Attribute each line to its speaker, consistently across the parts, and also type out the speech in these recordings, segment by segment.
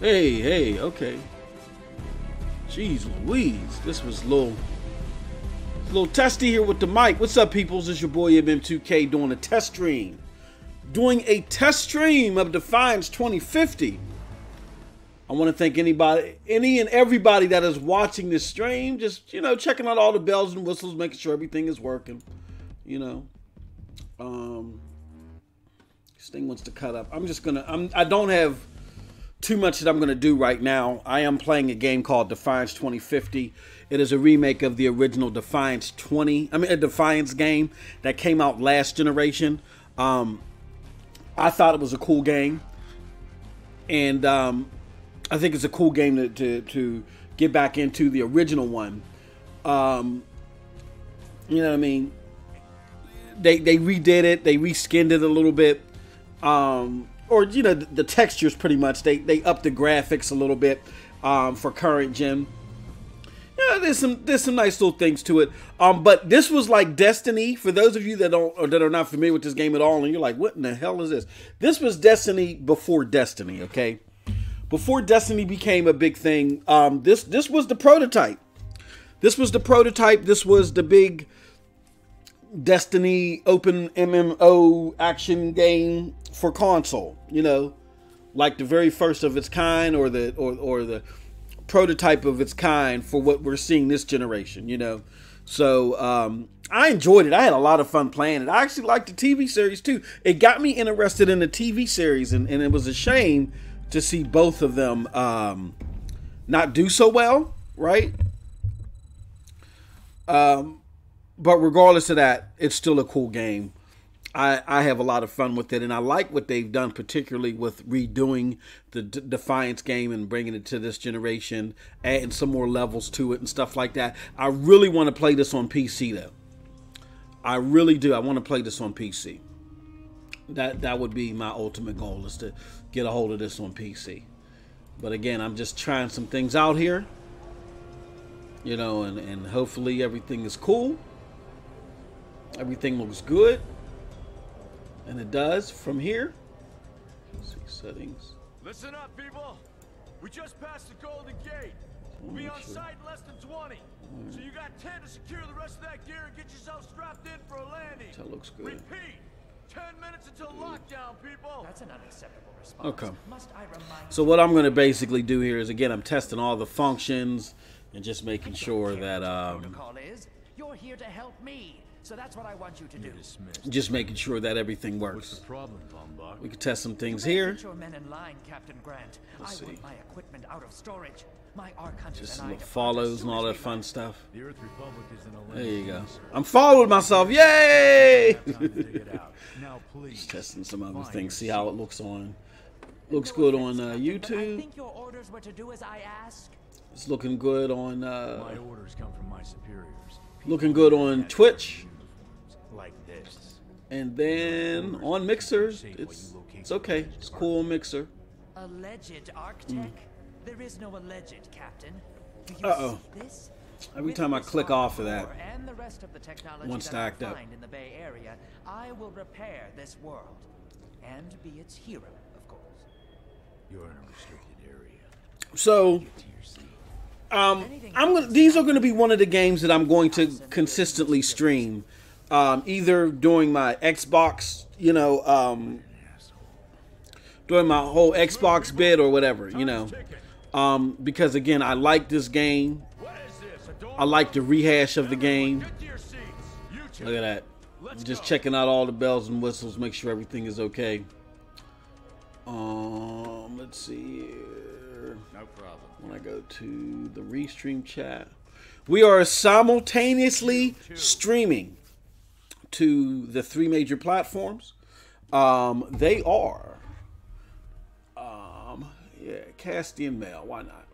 Speaker 1: Hey, okay. Jeez Louise, this was a little testy here with the mic. What's up, peoples? It's your boy MM2K doing a test stream. Doing a test stream of Defiance 2050. I want to thank any and everybody that is watching this stream. Just, checking out all the bells and whistles, making sure everything is working. This thing wants to cut up. I don't have too much that I'm gonna do right now. I am playing a game called Defiance 2050. It is a remake of the original Defiance a Defiance game that came out last generation. I thought it was a cool game, and I think it's a cool game to get back into the original one. You know what I mean? They redid it, they reskinned it a little bit. The textures pretty much. They upped the graphics a little bit for current gen. There's some nice little things to it. But this was like Destiny. For those of you that are not familiar with this game at all, and you're like, what in the hell is this? This was Destiny before Destiny, okay? Before Destiny became a big thing. This was the prototype. This was the big Destiny open MMO action game for console, like the very first of its kind, or the prototype of its kind for what we're seeing this generation, So I enjoyed it. I had a lot of fun playing it. I actually liked the TV series too. It got me interested in the TV series, and it was a shame to see both of them not do so well, right? But regardless of that, it's still a cool game. I have a lot of fun with it, and I like what they've done, particularly with redoing the Defiance game and bringing it to this generation, adding some more levels to it and stuff like that. I really want to play this on PC, though. I really do. I want to play this on PC. That would be my ultimate goal, is to get a hold of this on PC. But again, I'm just trying some things out here, and hopefully everything is cool. Everything looks good. And it does from here. Let's see settings.
Speaker 2: Listen up, people. We just passed the Golden Gate. We'll be on site in less than 20. So you got 10 to secure the rest of that gear and get yourself strapped in for a landing.
Speaker 1: That looks good.
Speaker 2: Repeat. 10 minutes until lockdown, people.
Speaker 3: That's an unacceptable response.
Speaker 1: Okay.
Speaker 3: Must I remind
Speaker 1: So what I'm going to basically do here is, again, I'm testing all the functions and just making sure that
Speaker 3: protocol is. You're here to help me. So that's what I want you to do.
Speaker 1: just making sure that everything
Speaker 2: What's
Speaker 1: works.
Speaker 2: the problem, Bombach?
Speaker 1: We can test some things
Speaker 3: You better
Speaker 1: here.
Speaker 3: get your men in line, Captain Grant.
Speaker 1: Let's
Speaker 3: I want
Speaker 1: see.
Speaker 3: my equipment out of storage. My arc hunters
Speaker 1: Just
Speaker 3: and
Speaker 1: some
Speaker 3: I
Speaker 1: little
Speaker 3: depart
Speaker 1: follows
Speaker 3: as
Speaker 1: and
Speaker 3: soon
Speaker 1: all
Speaker 3: as
Speaker 1: that
Speaker 3: we
Speaker 1: fun
Speaker 3: land.
Speaker 1: stuff.
Speaker 2: The Earth Republic is in a
Speaker 1: There you go.
Speaker 2: land.
Speaker 1: I'm following myself. Yay!
Speaker 2: Time to dig it out. Now, please.
Speaker 1: Just testing some other
Speaker 2: find
Speaker 1: things. See
Speaker 2: your
Speaker 1: how it
Speaker 2: seat.
Speaker 1: looks on.
Speaker 3: No
Speaker 1: Looks good on
Speaker 3: offense, Captain, but I
Speaker 1: YouTube.
Speaker 3: think your orders were to do as I ask.
Speaker 1: It's looking good on
Speaker 2: My orders come from my superiors.
Speaker 1: looking good on Twitch.
Speaker 2: Like this.
Speaker 1: And then on Mixer, it's okay. It's cool on Mixer.
Speaker 3: Alleged Arctech? There is no alleged, Captain. Do you
Speaker 1: Uh-oh.
Speaker 3: see this?
Speaker 1: Every
Speaker 3: With
Speaker 1: time I
Speaker 3: this
Speaker 1: click off of that,
Speaker 3: hardware and the rest of the technology
Speaker 1: one
Speaker 3: that I
Speaker 1: stacked up.
Speaker 3: find in the Bay Area, I will repair this world and be its hero, of course.
Speaker 2: You're in a restricted area.
Speaker 1: So
Speaker 2: To your seat.
Speaker 1: these are gonna be one of the games that I'm going to consistently stream. Either during my Xbox, during my whole Xbox bid or whatever, because again, I like this game.
Speaker 2: What is this? A door?
Speaker 1: I like the rehash of the game.
Speaker 2: Get to your seats. You two.
Speaker 1: Look at that.
Speaker 2: Let's
Speaker 1: Just
Speaker 2: go.
Speaker 1: checking out all the bells and whistles, make sure everything is okay. Let's see here.
Speaker 2: No problem.
Speaker 1: When I go to the restream chat, we are simultaneously streaming to the 3 major platforms. They are, Castian Mail. Why not?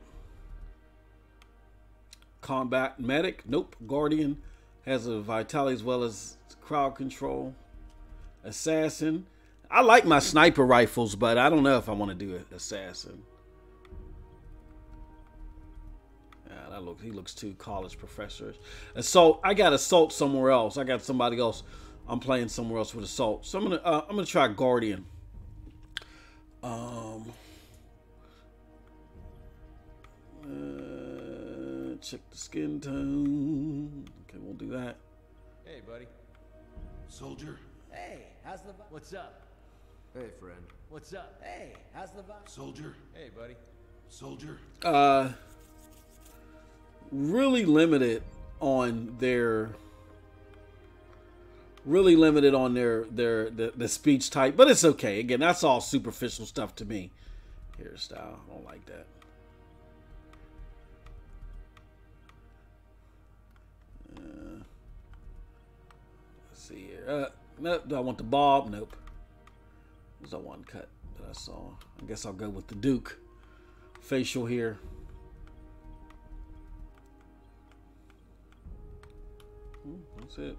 Speaker 1: Combat Medic. Nope. Guardian has a vitality as well as crowd control. Assassin. I like my sniper rifles, but I don't know if I want to do it. Assassin. Yeah, he looks too college professorish. Assault. I got Assault somewhere else. I got somebody else. I'm playing somewhere else with Assault. So I'm gonna try Guardian. Check the skin tone. Okay, we'll do that.
Speaker 2: Hey, buddy.
Speaker 4: Soldier?
Speaker 3: Hey, how's the vibe?
Speaker 2: What's up?
Speaker 4: Hey, friend.
Speaker 3: What's up? Hey, how's the vibe?
Speaker 4: Soldier?
Speaker 2: Hey, buddy.
Speaker 4: Soldier?
Speaker 1: Really limited on their the speech type, but it's okay. Again, that's all superficial stuff to me. Hairstyle, I don't like that. Let's see here. Nope. Do I want the bob? Nope. There's that one cut that I saw. I guess I'll go with the Duke facial here. That's it.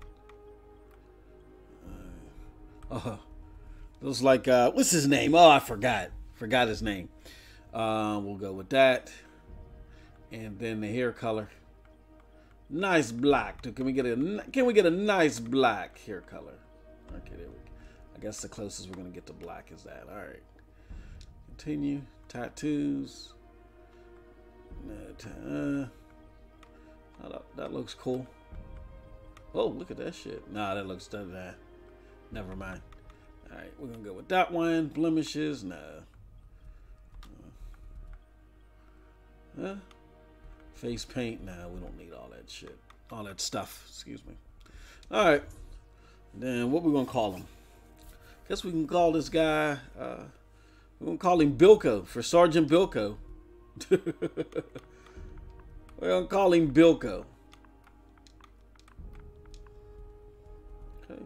Speaker 1: Looks like what's his name? Oh, I forgot his name. We'll go with that, and then the hair color, nice black. Can we get a nice black hair color? Okay, there we go. I guess the closest we're gonna get to black is that. All right, continue. Tattoos. That looks cool. Oh, look at that shit. Nah, that looks done. Never mind. All right, we're gonna go with that one. Blemishes, no. Face paint, nah. We don't need all that shit, all that stuff. Excuse me. All right. Then what we gonna call him? Guess we can call this guy. We're gonna call him Bilko for Sergeant Bilko. We're gonna call him Bilko. Okay.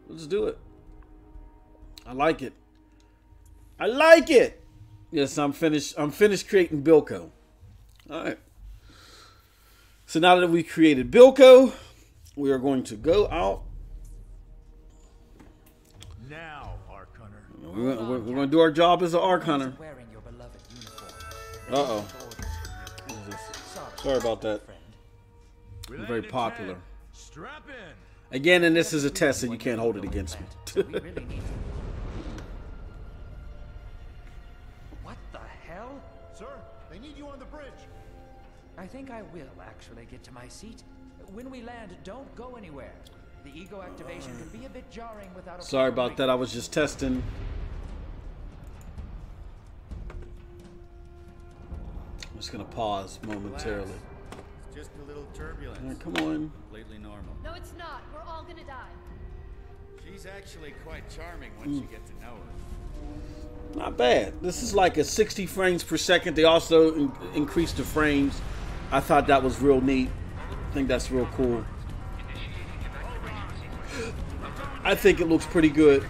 Speaker 1: Let's do it. I like it. I like it. Yes, I'm finished. I'm finished creating Bilko. All right. So now that we created Bilko, we are going to go out.
Speaker 2: Now, Ark Hunter.
Speaker 1: We're going to do our job as an Ark Hunter.
Speaker 3: Wearing your beloved uniform.
Speaker 1: Uh-oh. Sorry about that. I'm very popular.
Speaker 2: Strap in.
Speaker 1: Again, and this is a test, so you can't hold it against me.
Speaker 3: So we really need to... What the hell?
Speaker 2: Sir, they need you on the bridge.
Speaker 3: I think I will actually get to my seat. When we land, don't go anywhere. The ego activation can be a bit jarring without a...
Speaker 1: Sorry about that. I was just testing. I'm just going to pause momentarily.
Speaker 5: It's just a little turbulence.
Speaker 1: All right, come on.
Speaker 5: Completely normal.
Speaker 6: No, it's not. We're all gonna die.
Speaker 5: She's actually quite charming once you get to know her.
Speaker 1: Not bad. This is like a 60 frames per second. They also increased the frames. I thought that was real neat. I think that's real cool. I think it looks pretty good.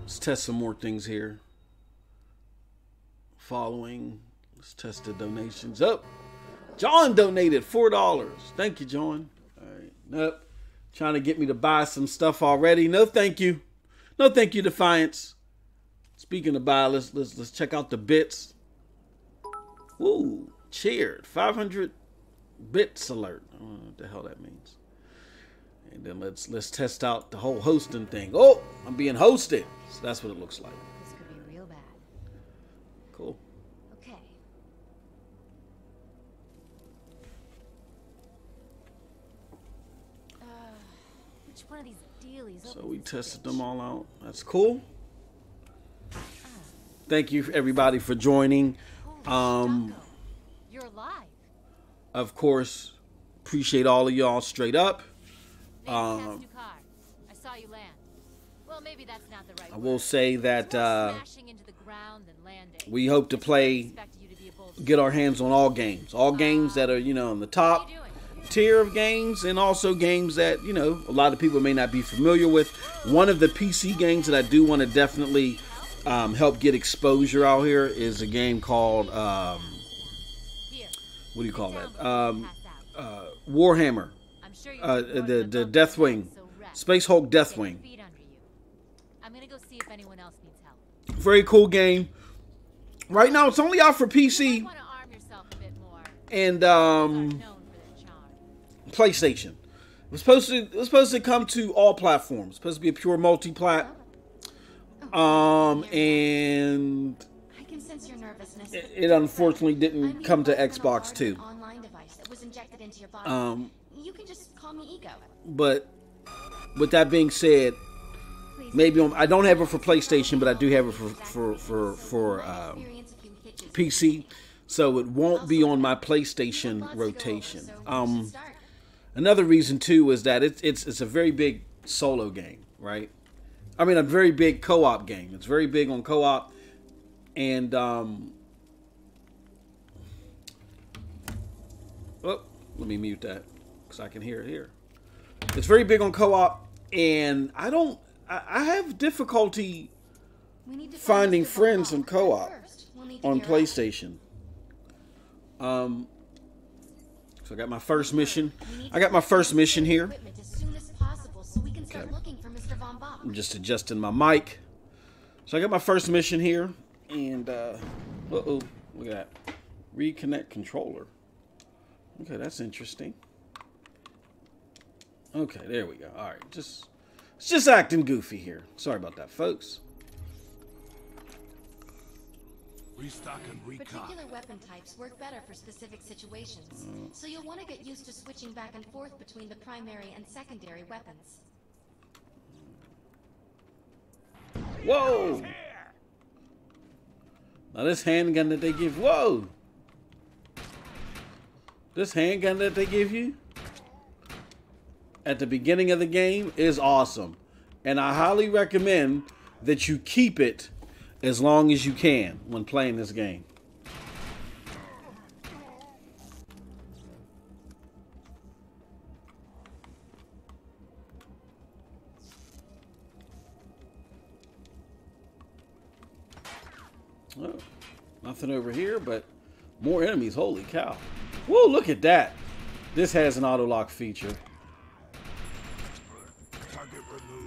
Speaker 1: Let's test some more things here. Following. Let's test the donations. Up. John donated $4. Thank you, John. All right. Nope. Trying to get me to buy some stuff already. No, thank you. No, thank you, Defiance. Speaking of buy, let's check out the bits. Ooh, cheered. 500 bits alert. I don't know what the hell that means. And then let's test out the whole hosting thing. Oh, I'm being hosted. So that's what it looks like.
Speaker 6: This could be real bad.
Speaker 1: Cool.
Speaker 6: Okay. Which one of these dealies?
Speaker 1: So
Speaker 6: opens
Speaker 1: we
Speaker 6: this
Speaker 1: tested
Speaker 6: bitch?
Speaker 1: them all out. That's cool. Thank you everybody for joining.
Speaker 6: Holy Jocko, you're alive.
Speaker 1: Of course, appreciate all of y'all straight up.
Speaker 6: Maybe that's new car. I saw you land. Well, maybe that's not the right
Speaker 1: I
Speaker 6: word.
Speaker 1: will say that
Speaker 6: It's more smashing into the ground than landing.
Speaker 1: we hope to play,
Speaker 6: Expected you to be a bull-
Speaker 1: get our hands on all games. All games that are, in the
Speaker 6: How you
Speaker 1: top
Speaker 6: doing?
Speaker 1: tier of games, and also games that, a lot of people may not be familiar with. One of the PC games that I do want to definitely help get exposure out here is a game called,
Speaker 6: Here.
Speaker 1: what do you call
Speaker 6: Sit
Speaker 1: that?
Speaker 6: down before you pass out.
Speaker 1: Warhammer.
Speaker 6: I'm sure you're too bored to
Speaker 1: The
Speaker 6: vote
Speaker 1: Deathwing.
Speaker 6: tonight, so rest.
Speaker 1: Space Hulk
Speaker 6: Get your
Speaker 1: Deathwing.
Speaker 6: feet under you. I'm gonna go see if anyone else needs help.
Speaker 1: Very cool game. Right now, it's only out for
Speaker 6: You
Speaker 1: PC
Speaker 6: might want to arm yourself a bit more.
Speaker 1: and
Speaker 6: Are known for their charm.
Speaker 1: PlayStation. It was supposed to come to all platforms. It's supposed to be a pure multi-plat. And
Speaker 7: I can sense your nervousness.
Speaker 1: it unfortunately didn't come to Xbox too.
Speaker 7: Online device that was injected into your body. You can just call me Ego.
Speaker 1: But with that being said, maybe I don't have it for PlayStation, but I do have it for PC, so it won't be on my PlayStation rotation. Another reason too is that it's a very big solo game, right? I mean, a very big co-op game. It's very big on co-op, and let me mute that because I can hear it here. It's very big on co-op, and I have difficulty finding friends in co-op on PlayStation. So I got my first mission. I got my first mission here. Okay. I'm just adjusting my mic. So I got my first mission here, and look at that. Reconnect controller. Okay, that's interesting. Okay, there we go. All right, it's just acting goofy here. Sorry about that, folks.
Speaker 4: Restock and recock.
Speaker 7: Particular weapon types work better for specific situations, so you'll want to get used to switching back and forth between the primary and secondary weapons.
Speaker 1: Whoa! Now this handgun that they give, whoa! This handgun that they give you at the beginning of the game is awesome. And I highly recommend that you keep it as long as you can when playing this game. Oh, nothing over here, but more enemies. Holy cow. Whoa, look at that. This has an auto lock feature,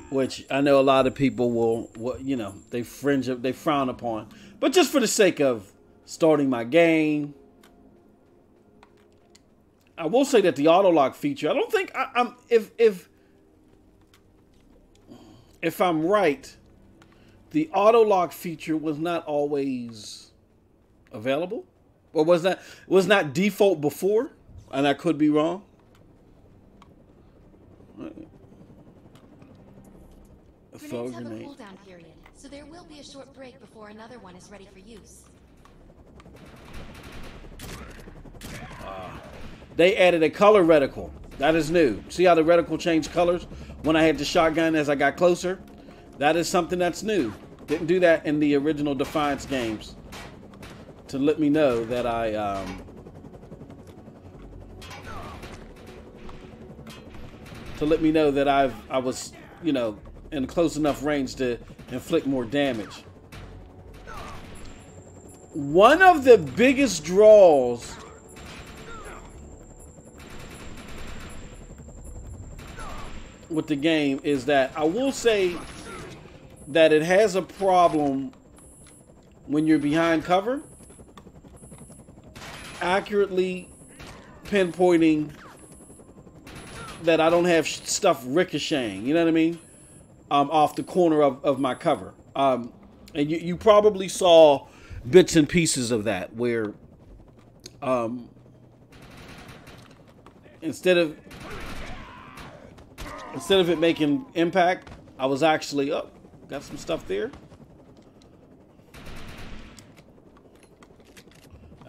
Speaker 1: which I know a lot of people will you know, they frown upon. But just for the sake of starting my game, I will say that the auto lock feature, I don't think if I'm right, the auto lock feature was not always available, or was not default before, and I could be wrong.
Speaker 7: Grenades have a cooldown period, so there will be a short break before another one is ready for use.
Speaker 1: They added a color reticle. That is new. See how the reticle changed colors when I had the shotgun as I got closer? That is something that's new. Didn't do that in the original Defiance games. To let me know that I was, you know, in close enough range to inflict more damage. One of the biggest draws with the game is that I will say that it has a problem when you're behind cover, accurately pinpointing that I don't have stuff ricocheting, you know what I mean? Off the corner of my cover. And you probably saw bits and pieces of that where instead of it making impact, I was actually got some stuff there.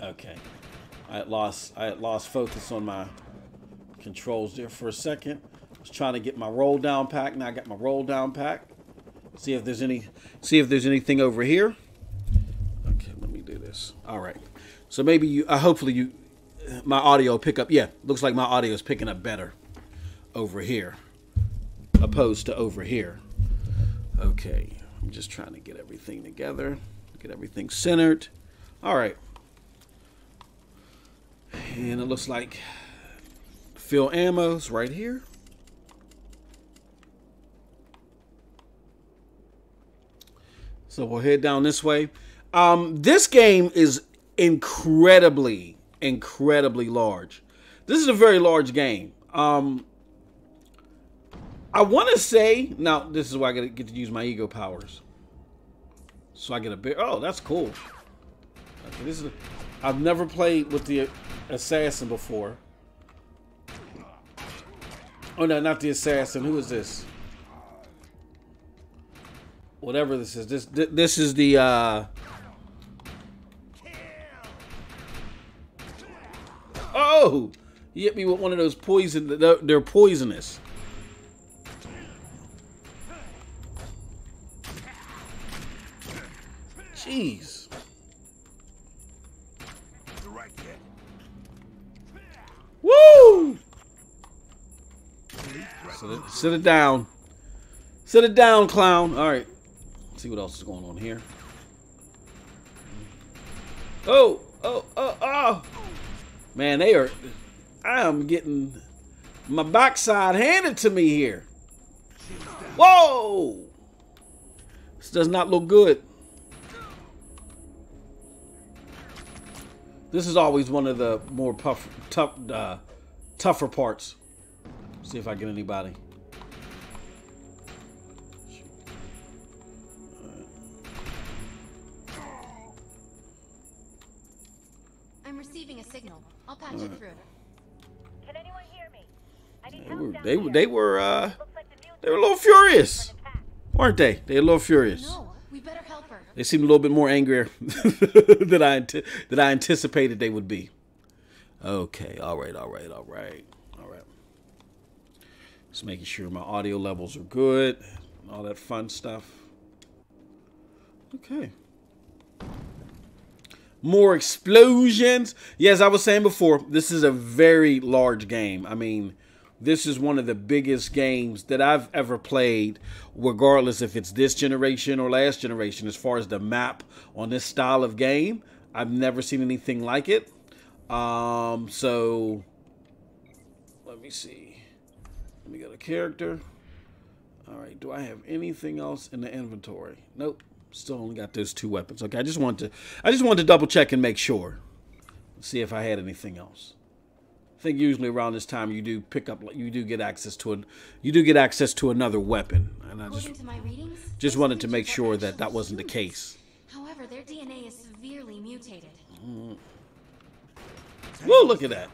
Speaker 1: Okay. I had lost focus on my controls there for a second. I was trying to get my roll down pack. Now I got my roll down pack. See if there's anything over here. Okay, let me do this. All right. So maybe hopefully my audio will pick up. Yeah, looks like my audio is picking up better over here opposed to over here. Okay, I'm just trying to get everything together, get everything centered. All right. And it looks like fill ammo's right here. So we'll head down this way. This game is incredibly large. This is a very large game. I want to say, now this is where I get to use my ego powers. So I get a bit, oh, that's cool. Okay, this is, I've never played with the assassin before. Oh no, not the assassin. Who is this? Whatever this is. This is the oh! He hit me with one of those poison. They're poisonous. Jeez. Woo! Sit it down. Sit it down, clown. All right. Let's see what else is going on here. Oh, oh, oh, oh. Man, they are... I am getting my backside handed to me here. Whoa! This does not look good. This is always one of the more tougher parts. See if I get anybody.
Speaker 7: I'm receiving a signal. I'll patch it through.
Speaker 6: Can anyone hear me? I need
Speaker 1: They were a little furious, weren't they? They were a little furious.
Speaker 7: No, we better help her.
Speaker 1: They seemed a little bit more angrier than I anticipated they would be. Okay, all right. Just making sure my audio levels are good, all that fun stuff. Okay. More explosions. Yes, I was saying before, this is a very large game. I mean, this is one of the biggest games that I've ever played, regardless if it's this generation or last generation. As far as the map on this style of game, I've never seen anything like it. So let me see. Let me go to character. All right, do I have anything else in the inventory? Nope. Still only got those 2 weapons. Okay, I just wanted to double check and make sure. See if I had anything else. I think usually around this time you do get access to another weapon. And I just wanted to make sure that that wasn't the case.
Speaker 7: However, their DNA is severely mutated.
Speaker 1: Whoa, look at that.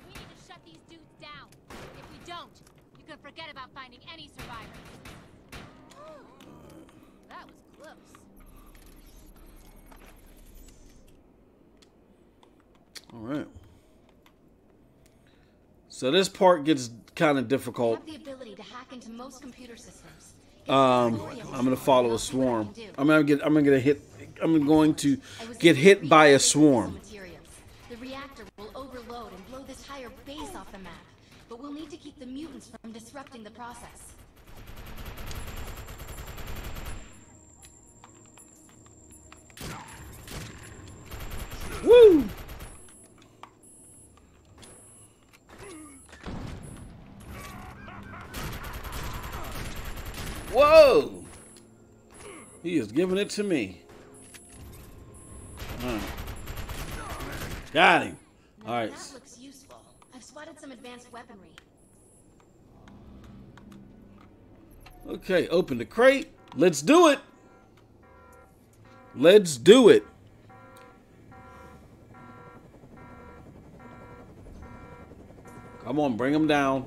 Speaker 6: We need to shut these dudes down. If we don't, you can forget about finding any survivors. That was close.
Speaker 1: All right. So this part gets kind of difficult.
Speaker 7: Have the ability to hack into most computer systems.
Speaker 1: I'm gonna follow a swarm. I'm going to get hit by a swarm.
Speaker 7: The reactor will overload and blow this entire base off the map, but we'll need to keep the mutants from disrupting the process.
Speaker 1: Woo! Whoa! He is giving it to me. Got him. All right.
Speaker 7: That looks useful. I've spotted some advanced weaponry.
Speaker 1: Okay, open the crate. Let's do it. Let's do it. Come on, bring him down.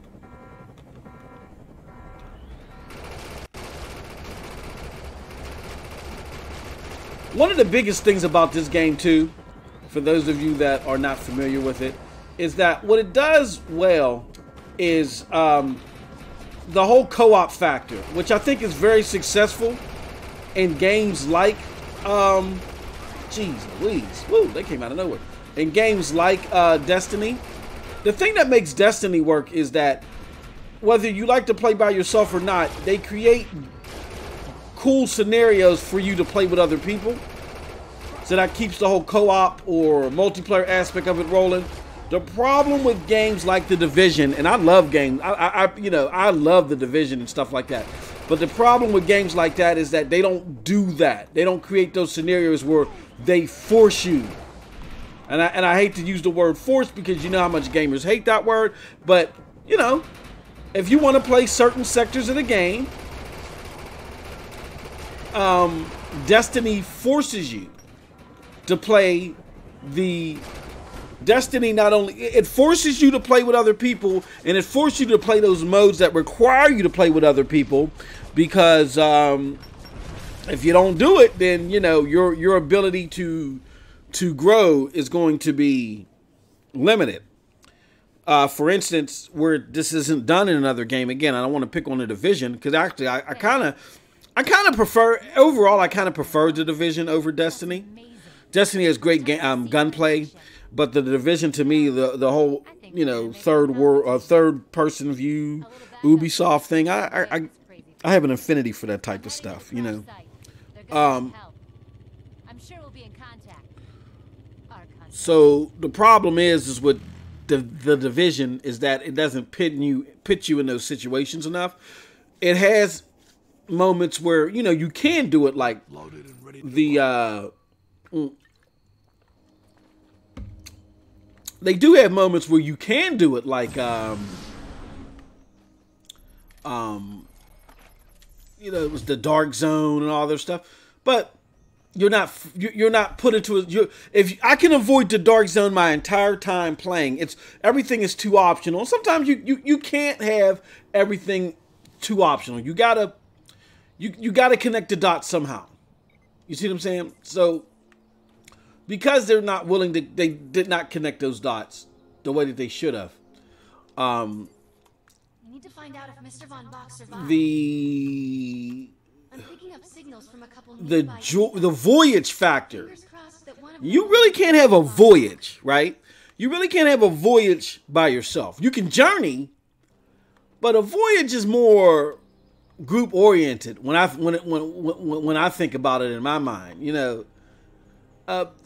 Speaker 1: One of the biggest things about this game, too, for those of you that are not familiar with it, is that what it does well is the whole co-op factor, which I think is very successful in games like, geez Louise, woo, they came out of nowhere. In games like Destiny. The thing that makes Destiny work is that whether you like to play by yourself or not, they create cool scenarios for you to play with other people. So that keeps the whole co-op or multiplayer aspect of it rolling. The problem with games like The Division, and I love games, I love The Division and stuff like that. But the problem with games like that is that they don't do that. They don't create those scenarios where they force you. And I hate to use the word force because you know how much gamers hate that word. But, you know, if you want to play certain sectors of the game, Destiny forces you to play the Destiny. Not only it forces you to play with other people, and it forces you to play those modes that require you to play with other people, because if you don't do it, then you know your ability to grow is going to be limited. For instance, where this isn't done in another game, again, I don't want to pick on the Division, because actually I kind of prefer, overall, I kind of prefer the Division over Destiny. Destiny has great gunplay, but the Division, to me, the whole, you know, third person view Ubisoft thing, I have an affinity for that type of stuff, you know.
Speaker 6: I'm sure we'll be in contact.
Speaker 1: So the problem is with the Division is that it doesn't pit you in those situations enough. It has moments where, you know, you can do it, like the they do have moments where you can do it, like you know, it was the Dark Zone and all their stuff, but you're not put into it. If I can avoid the Dark Zone my entire time playing, everything is too optional. Sometimes you can't have everything too optional. You gotta connect the dots somehow. You see what I'm saying? So because they're not willing to, they did not connect those dots the way that they should have.
Speaker 7: We need to find out if Mr. Von Bach survived. I'm picking up signals from a couple
Speaker 1: the voyage factor. You really can't have a voyage, right? You really can't have a voyage by yourself. You can journey, but a voyage is more group oriented. When I think about it in my mind, you know,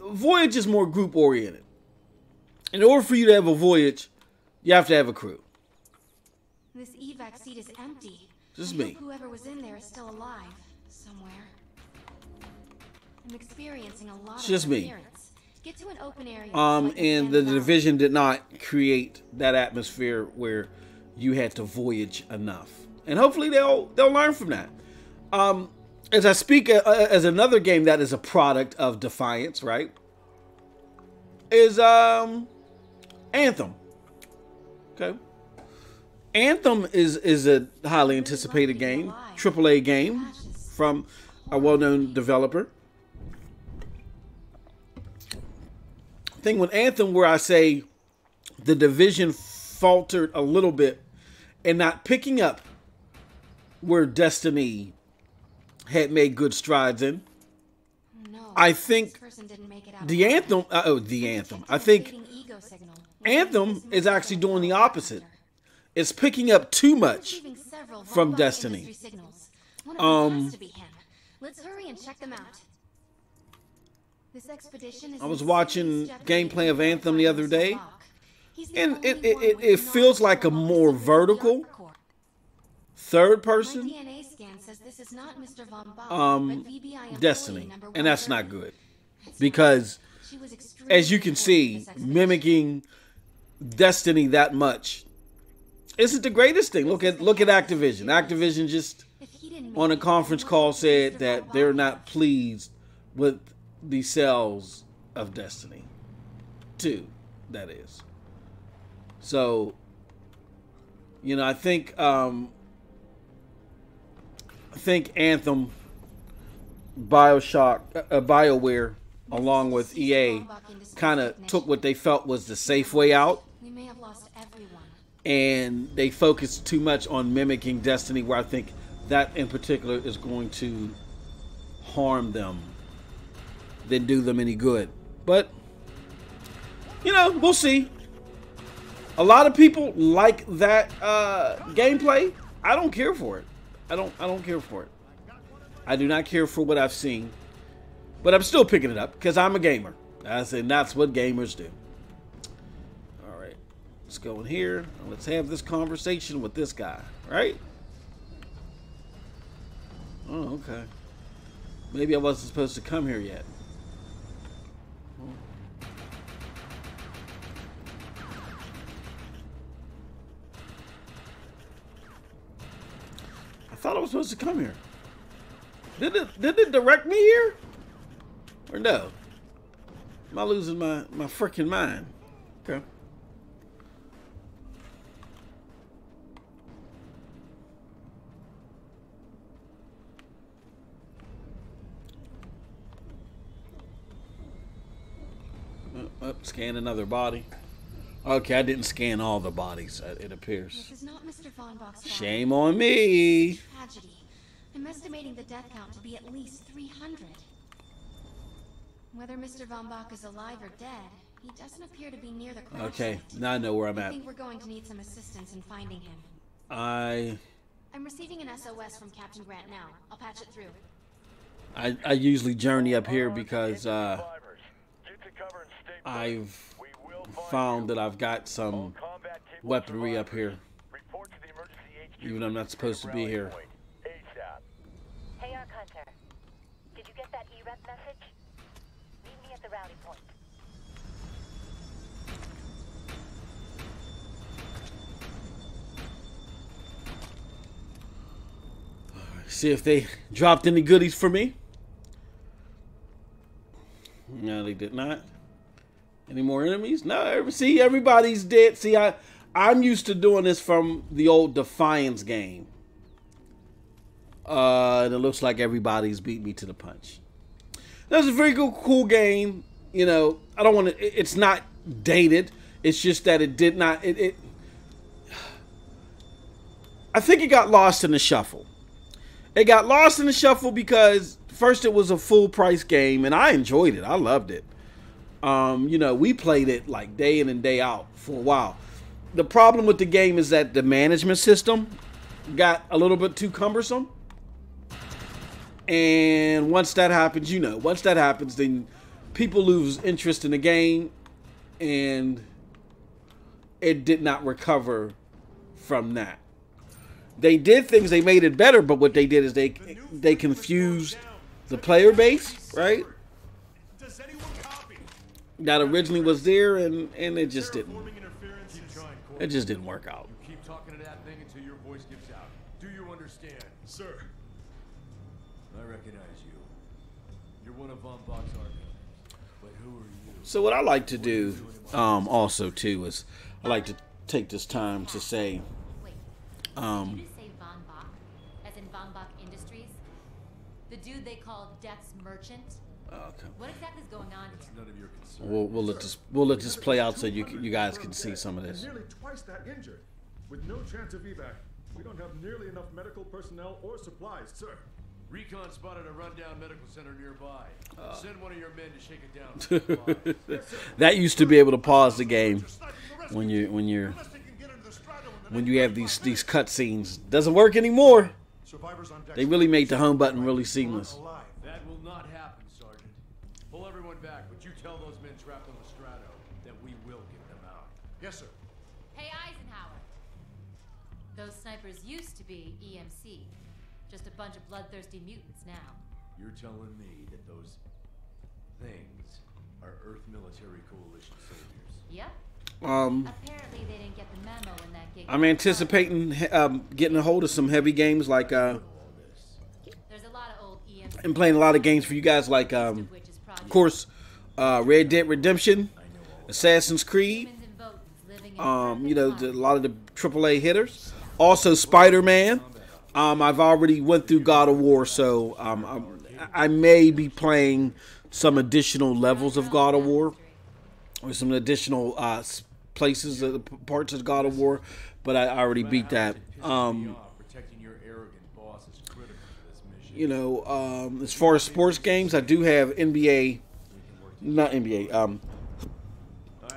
Speaker 1: voyage is more group oriented. In order for you to have a voyage, you have to have a crew.
Speaker 7: This evac seat is empty.
Speaker 1: Just
Speaker 7: I
Speaker 1: me.
Speaker 7: hope whoever was in there is still alive somewhere. I'm experiencing a lot
Speaker 1: Just
Speaker 7: of
Speaker 1: me.
Speaker 7: interference. Get to an open area.
Speaker 1: And the Division did not create that atmosphere where you had to voyage enough. And hopefully they'll learn from that. As I speak, as another game that is a product of Defiance, right, is Anthem. Okay. Anthem is a highly anticipated game, AAA game from a well-known developer. Thing with Anthem, where I say the Division faltered a little bit and not picking up where Destiny had made good strides in.
Speaker 7: No,
Speaker 1: I think
Speaker 7: this person didn't make it out
Speaker 1: the
Speaker 7: alive.
Speaker 1: Anthem. I think Anthem is actually doing the opposite. It's picking up too much from Destiny.
Speaker 7: Let's hurry and check them out. This expedition is
Speaker 1: I was watching gameplay of Anthem the other day, and it feels like a more vertical third person Destiny, and that's not good, because as you can see, mimicking Destiny that much isn't the greatest thing. Look at Activision. Activision just on a conference call said that they're not pleased with the sales of Destiny 2, that is. So, you know, I think Anthem, BioWare, along with EA, kind of took what they felt was the safe way out.
Speaker 7: We may have lost everyone.
Speaker 1: And they focused too much on mimicking Destiny, where I think that in particular is going to harm them than do them any good. But, you know, we'll see. A lot of people like that gameplay. I don't care for it. I don't care for it. I do not care for what I've seen. But I'm still picking it up because I'm a gamer. And that's what gamers do. Alright. Let's go in here. And let's have this conversation with this guy. Right? Oh, okay. Maybe I wasn't supposed to come here yet. thought I was supposed to come here. Did it direct me here? Or no? Am I losing my freaking mind? Okay. Scan another body. Okay, I didn't scan all the bodies, it appears.
Speaker 7: This is not Mr. Von Bach's
Speaker 1: Shame on me.
Speaker 7: tragedy. I'm estimating the death count to be at least 300. Whether Mr. Von Bach is alive or dead, he doesn't appear to be near the crash
Speaker 1: Okay,
Speaker 7: site.
Speaker 1: now I know where I'm
Speaker 7: I
Speaker 1: at.
Speaker 7: think we're going to need some assistance in finding him.
Speaker 1: I'm
Speaker 7: receiving an SOS from Captain Grant now. I'll patch it through.
Speaker 1: I usually journey up here because I've found that I've got some weaponry up here, even though I'm not supposed to be here.
Speaker 8: Hey, Arc Hunter. Did you get that E-rep message? Meet me at the rally point.
Speaker 1: See if they dropped any goodies for me. No, they did not. Any more enemies? No. See, everybody's dead. See, I'm used to doing this from the old Defiance game. And it looks like everybody's beat me to the punch. That's a very cool game. You know, I don't want to. It's not dated. It's just that it did not. I think it got lost in the shuffle. It got lost in the shuffle because first it was a full price game and I enjoyed it. I loved it. You know, we played it like day in and day out for a while. The problem with the game is that the management system got a little bit too cumbersome. And once that happens, you know, then people lose interest in the game and it did not recover from that. They did things, they made it better, but what they did is they confused the player base, right? That originally was there, and it just didn't. It just didn't work out.
Speaker 2: You keep talking to that thing until your voice gives out. Do you understand?
Speaker 4: Sir.
Speaker 2: I recognize you. You're one of Von Bach's archons. But who are you?
Speaker 1: So what I like to do, also too, is I like to take this time to say,
Speaker 6: Wait, did you just say Von Bach? As in Von Bach Industries? The dude they call Death's Merchant?
Speaker 1: okay,
Speaker 6: What exactly is going on here?
Speaker 2: None of your concern.
Speaker 1: we'll let this play out so you guys can see some of this.
Speaker 9: Nearly twice that injured. With no chance of evac, we don't have nearly enough medical personnel or supplies, sir.
Speaker 2: Recon spotted a rundown medical center nearby. Send one of your men to shake it down.
Speaker 1: That used to be able to pause the game when you have these cutscenes. Doesn't work anymore. They really made the home button really seamless.
Speaker 2: That will not happen, Sergeant. Pull everyone back, but you tell those men trapped on the Strato that we will get them out.
Speaker 9: Yes, sir.
Speaker 6: Hey, Eisenhower. Those snipers used to be EMC. Just a bunch of bloodthirsty mutants now.
Speaker 2: You're telling me that those things are Earth Military Coalition soldiers?
Speaker 6: Yep. Apparently they didn't get the memo in that gig.
Speaker 1: I'm anticipating getting a hold of some heavy games like
Speaker 6: There's a lot of old EMC.
Speaker 1: I'm playing a lot of games for you guys like of course Red Dead Redemption, Assassin's Creed, you know, a lot of the AAA hitters. Also Spider-Man. I've already went through God of War, so I may be playing some additional levels of God of War or some additional places, parts of God of War, but I already beat that. You know, as far as sports games, I do have not NBA.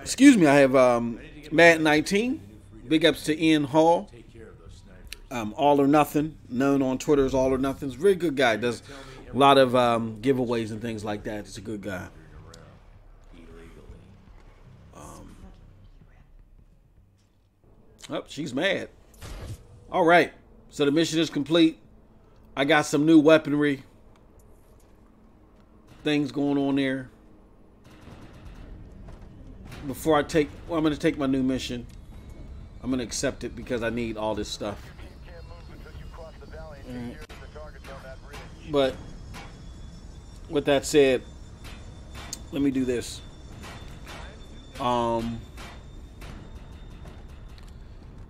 Speaker 1: Excuse me, I have Madden 19. Big ups to Ian Hall. All or Nothing, known on Twitter as All or Nothing. He's a very good guy. Does a lot of giveaways and things like that. He's a good guy. Oh, she's mad. All right, so the mission is complete. I got some new weaponry things going on there. Before I'm going to take my new mission. I'm going to accept it because I need all this stuff. But with that said, let me do this. I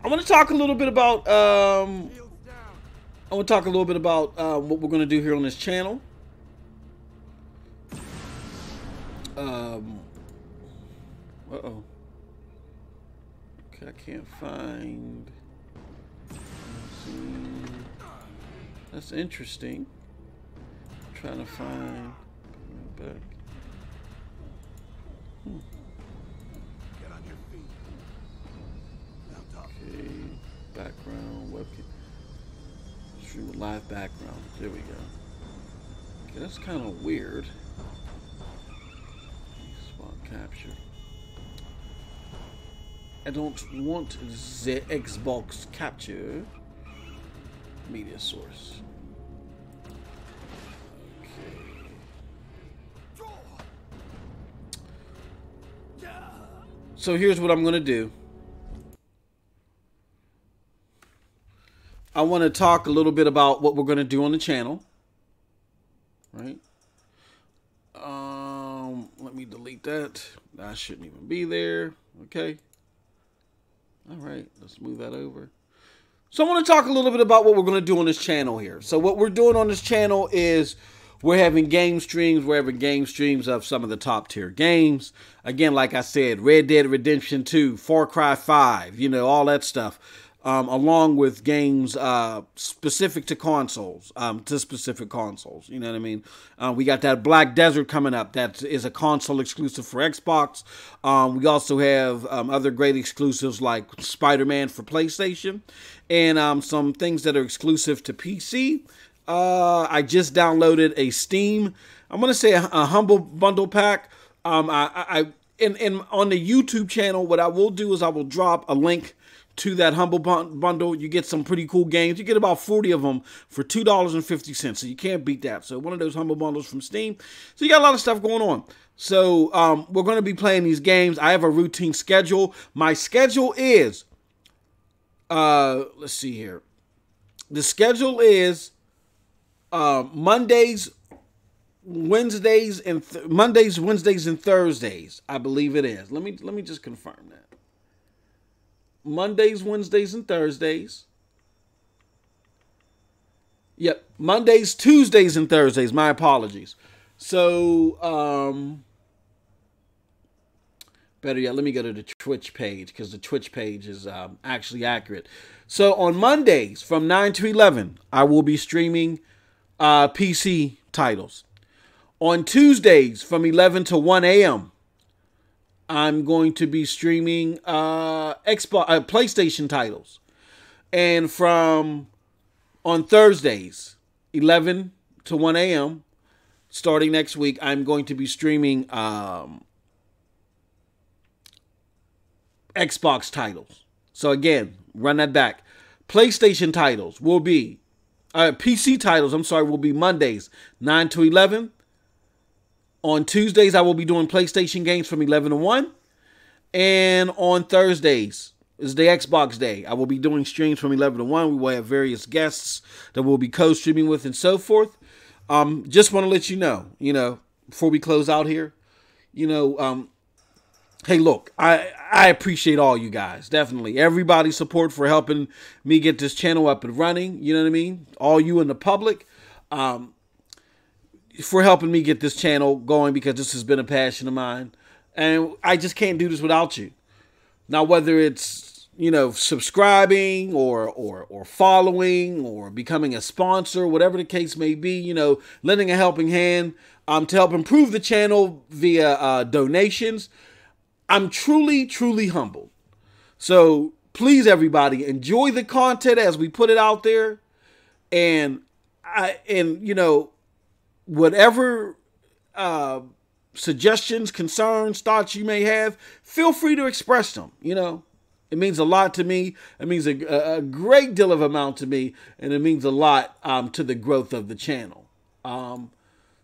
Speaker 1: want to talk a little bit about what we're going to do here on this channel. Uh-oh. Okay, I can't find. Let's see. That's interesting. I'm trying to find. Back.
Speaker 4: Get on your feet. Now talk.
Speaker 1: Okay. Background webcam. Stream with live background. There we go. Okay, that's kind of weird. Spot capture. I don't want the Xbox capture. Media source. Okay. So here's what I'm going to do. I want to talk a little bit about what we're going to do on the channel. Right? Let me delete that. That shouldn't even be there. Okay. All right, let's move that over. So I want to talk a little bit about what we're going to do on this channel here. So what we're doing on this channel is we're having game streams. We're having game streams of some of the top tier games. Again, like I said, Red Dead Redemption 2, Far Cry 5, you know, all that stuff. Along with games specific to consoles, to specific consoles. You know what I mean? We got that Black Desert coming up. That is a console exclusive for Xbox. We also have other great exclusives like Spider-Man for PlayStation. And some things that are exclusive to PC. I just downloaded a Steam, I'm going to say a Humble Bundle pack. And on the YouTube channel, what I will do is I will drop a link to that Humble Bundle. You get some pretty cool games. You get about 40 of them for $2.50. So you can't beat that. So one of those Humble Bundles from Steam. So you got a lot of stuff going on. So we're going to be playing these games. I have a routine schedule. My schedule is, let's see here. The schedule is Mondays, Wednesdays, and Thursdays. I believe it is. Let me just confirm that. Mondays, Wednesdays, and Thursdays. Yep, Mondays, Tuesdays, and Thursdays. My apologies. So, better yet, let me go to the Twitch page because the Twitch page is actually accurate. So, on Mondays from 9 to 11, I will be streaming PC titles. On Tuesdays from 11 to 1 a.m., I'm going to be streaming PlayStation titles. And on Thursdays, 11 to 1 a.m., starting next week, I'm going to be streaming Xbox titles. So again, run that back. PlayStation titles will be, PC titles, will be Mondays, 9 to 11. On Tuesdays, I will be doing PlayStation games from 11 to 1. And on Thursdays is the Xbox day. I will be doing streams from 11 to 1. We will have various guests that we'll be co-streaming with and so forth. Just want to let you know, before we close out here, hey, look, I appreciate all you guys. Definitely. Everybody's support for helping me get this channel up and running. You know what I mean? All you in the public. For helping me get this channel going, because this has been a passion of mine. And I just can't do this without you. Now, whether it's, subscribing or following or becoming a sponsor, whatever the case may be, lending a helping hand to help improve the channel via donations, I'm truly, truly humbled. So please, everybody, enjoy the content as we put it out there. And whatever suggestions, concerns, thoughts you may have, feel free to express them. It means a lot to me. It means a great deal of amount to me, and it means a lot to the growth of the channel.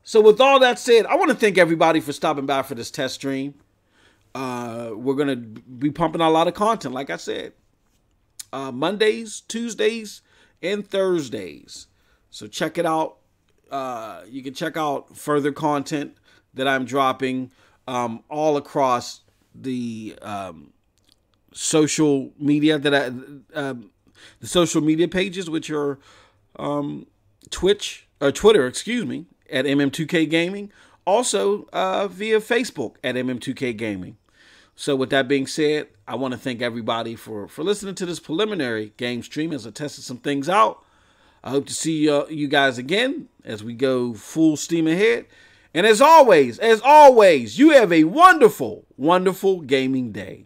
Speaker 1: So with all that said, I want to thank everybody for stopping by for this test stream. We're going to be pumping out a lot of content, like I said. Mondays, Tuesdays, and Thursdays. So check it out. You can check out further content that I'm dropping all across the social media the social media pages, which are Twitter, excuse me, at MM2K Gaming. Also via Facebook at MM2K Gaming. So with that being said, I want to thank everybody for listening to this preliminary game stream as I tested some things out. I hope to see you guys again as we go full steam ahead. And as always, you have a wonderful, wonderful gaming day.